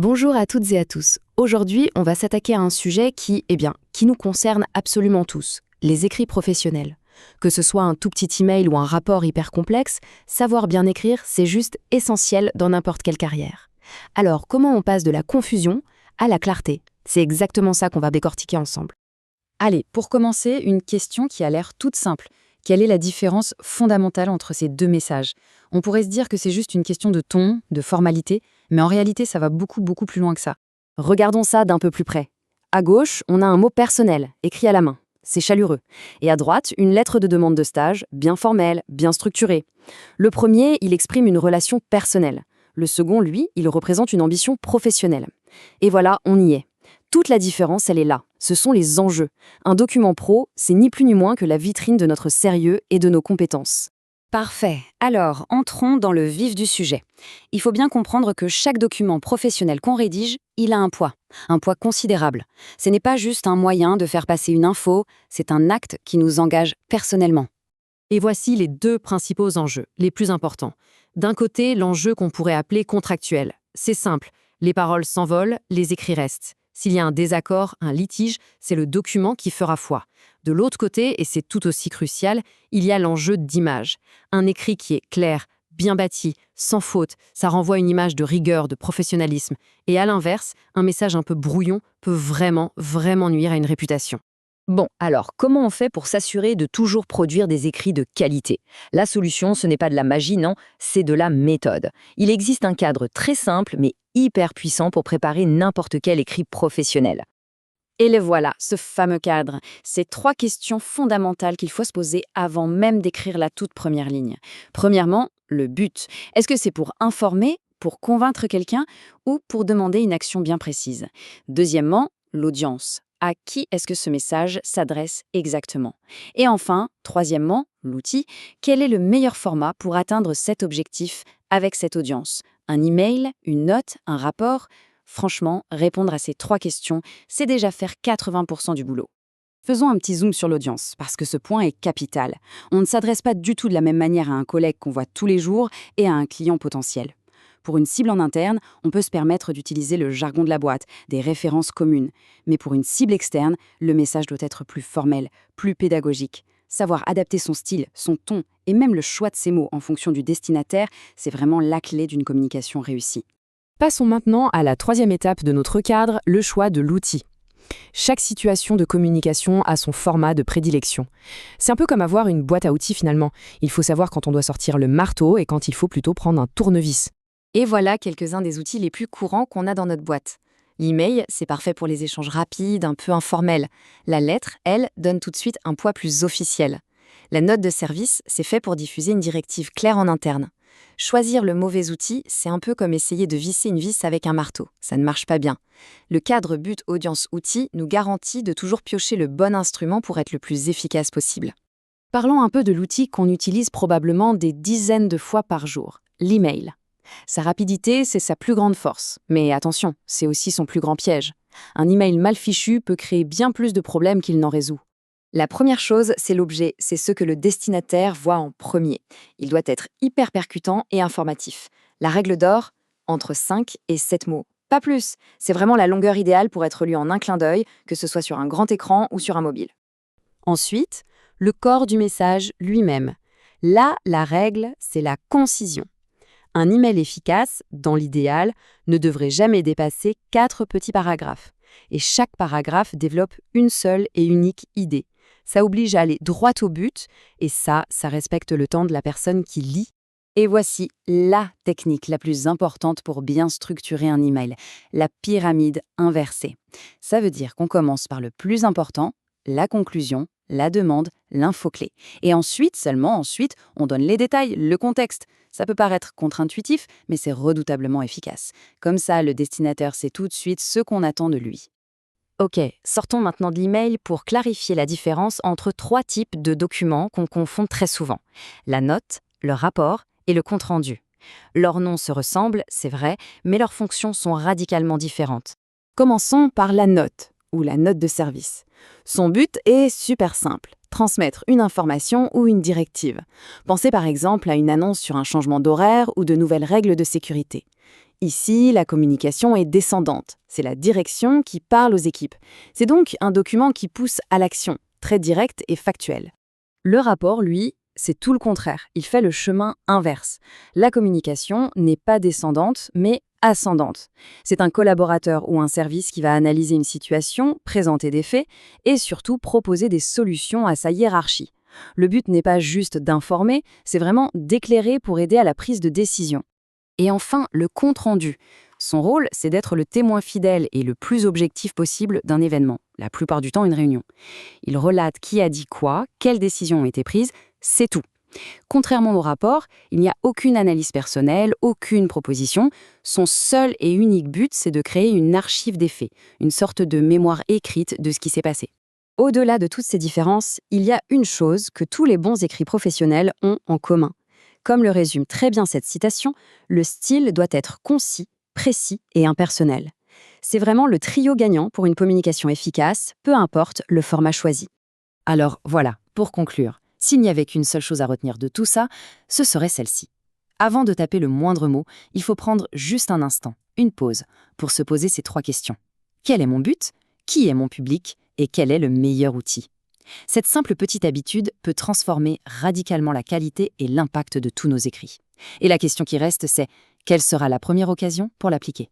Bonjour à toutes et à tous. Aujourd'hui, on va s'attaquer à un sujet qui nous concerne absolument tous, les écrits professionnels. Que ce soit un tout petit email ou un rapport hyper complexe, savoir bien écrire, c'est juste essentiel dans n'importe quelle carrière. Alors, comment on passe de la confusion à la clarté? C'est exactement ça qu'on va décortiquer ensemble. Allez, pour commencer, une question qui a l'air toute simple. Quelle est la différence fondamentale entre ces deux messages? On pourrait se dire que c'est juste une question de ton, de formalité, mais en réalité, ça va beaucoup plus loin que ça. Regardons ça d'un peu plus près. À gauche, on a un mot personnel, écrit à la main. C'est chaleureux. Et à droite, une lettre de demande de stage, bien formelle, bien structurée. Le premier, il exprime une relation personnelle. Le second, lui, il représente une ambition professionnelle. Et voilà, on y est. Toute la différence, elle est là. Ce sont les enjeux. Un document pro, c'est ni plus ni moins que la vitrine de notre sérieux et de nos compétences. Parfait. Alors, entrons dans le vif du sujet. Il faut bien comprendre que chaque document professionnel qu'on rédige, il a un poids considérable. Ce n'est pas juste un moyen de faire passer une info, c'est un acte qui nous engage personnellement. Et voici les deux principaux enjeux, les plus importants. D'un côté, l'enjeu qu'on pourrait appeler contractuel. C'est simple, les paroles s'envolent, les écrits restent. S'il y a un désaccord, un litige, c'est le document qui fera foi. De l'autre côté, et c'est tout aussi crucial, il y a l'enjeu d'image. Un écrit qui est clair, bien bâti, sans faute, ça renvoie une image de rigueur, de professionnalisme. Et à l'inverse, un message un peu brouillon peut vraiment nuire à une réputation. Bon, alors, comment on fait pour s'assurer de toujours produire des écrits de qualité? La solution, ce n'est pas de la magie, non, c'est de la méthode. Il existe un cadre très simple, mais hyper puissant pour préparer n'importe quel écrit professionnel. Et le voilà, ce fameux cadre. Ces 3 questions fondamentales qu'il faut se poser avant même d'écrire la toute première ligne. Premièrement, le but. Est-ce que c'est pour informer, pour convaincre quelqu'un ou pour demander une action bien précise? Deuxièmement, l'audience. À qui est-ce que ce message s'adresse exactement? Et enfin, troisièmement, l'outil. Quel est le meilleur format pour atteindre cet objectif avec cette audience? Un email, une note, un rapport? Franchement, répondre à ces 3 questions, c'est déjà faire 80% du boulot. Faisons un petit zoom sur l'audience, parce que ce point est capital. On ne s'adresse pas du tout de la même manière à un collègue qu'on voit tous les jours et à un client potentiel. Pour une cible en interne, on peut se permettre d'utiliser le jargon de la boîte, des références communes. Mais pour une cible externe, le message doit être plus formel, plus pédagogique. Savoir adapter son style, son ton et même le choix de ses mots en fonction du destinataire, c'est vraiment la clé d'une communication réussie. Passons maintenant à la troisième étape de notre cadre, le choix de l'outil. Chaque situation de communication a son format de prédilection. C'est un peu comme avoir une boîte à outils finalement. Il faut savoir quand on doit sortir le marteau et quand il faut plutôt prendre un tournevis. Et voilà quelques-uns des outils les plus courants qu'on a dans notre boîte. L'email, c'est parfait pour les échanges rapides, un peu informels. La lettre, elle, donne tout de suite un poids plus officiel. La note de service, c'est fait pour diffuser une directive claire en interne. Choisir le mauvais outil, c'est un peu comme essayer de visser une vis avec un marteau. Ça ne marche pas bien. Le cadre but audience-outil nous garantit de toujours piocher le bon instrument pour être le plus efficace possible. Parlons un peu de l'outil qu'on utilise probablement des dizaines de fois par jour, l'email. Sa rapidité, c'est sa plus grande force. Mais attention, c'est aussi son plus grand piège. Un email mal fichu peut créer bien plus de problèmes qu'il n'en résout. La première chose, c'est l'objet, c'est ce que le destinataire voit en premier. Il doit être hyper percutant et informatif. La règle d'or, entre 5 et 7 mots. Pas plus, c'est vraiment la longueur idéale pour être lu en un clin d'œil, que ce soit sur un grand écran ou sur un mobile. Ensuite, le corps du message lui-même. Là, la règle, c'est la concision. Un email efficace, dans l'idéal, ne devrait jamais dépasser 4 petits paragraphes. Et chaque paragraphe développe une seule et unique idée. Ça oblige à aller droit au but, et ça respecte le temps de la personne qui lit. Et voici la technique la plus importante pour bien structurer un email, la pyramide inversée. Ça veut dire qu'on commence par le plus important, la conclusion, la demande, l'info-clé. Et seulement ensuite, on donne les détails, le contexte. Ça peut paraître contre-intuitif, mais c'est redoutablement efficace. Comme ça, le destinataire sait tout de suite ce qu'on attend de lui. Ok, sortons maintenant de l'email pour clarifier la différence entre 3 types de documents qu'on confond très souvent. La note, le rapport et le compte-rendu. Leurs noms se ressemblent, c'est vrai, mais leurs fonctions sont radicalement différentes. Commençons par la note, ou la note de service. Son but est super simple, transmettre une information ou une directive. Pensez par exemple à une annonce sur un changement d'horaire ou de nouvelles règles de sécurité. Ici, la communication est descendante. C'est la direction qui parle aux équipes. C'est donc un document qui pousse à l'action, très direct et factuel. Le rapport, lui, c'est tout le contraire. Il fait le chemin inverse. La communication n'est pas descendante, mais ascendante. C'est un collaborateur ou un service qui va analyser une situation, présenter des faits et surtout proposer des solutions à sa hiérarchie. Le but n'est pas juste d'informer, c'est vraiment d'éclairer pour aider à la prise de décision. Et enfin, le compte-rendu. Son rôle, c'est d'être le témoin fidèle et le plus objectif possible d'un événement, la plupart du temps une réunion. Il relate qui a dit quoi, quelles décisions ont été prises, c'est tout. Contrairement au rapport, il n'y a aucune analyse personnelle, aucune proposition. Son seul et unique but, c'est de créer une archive des faits, une sorte de mémoire écrite de ce qui s'est passé. Au-delà de toutes ces différences, il y a une chose que tous les bons écrits professionnels ont en commun. Comme le résume très bien cette citation, le style doit être concis, précis et impersonnel. C'est vraiment le trio gagnant pour une communication efficace, peu importe le format choisi. Alors voilà, pour conclure, s'il n'y avait qu'une seule chose à retenir de tout ça, ce serait celle-ci. Avant de taper le moindre mot, il faut prendre juste un instant, une pause, pour se poser ces 3 questions. Quel est mon but? Qui est mon public? Et quel est le meilleur outil? Cette simple petite habitude peut transformer radicalement la qualité et l'impact de tous nos écrits. Et la question qui reste, c'est: quelle sera la première occasion pour l'appliquer?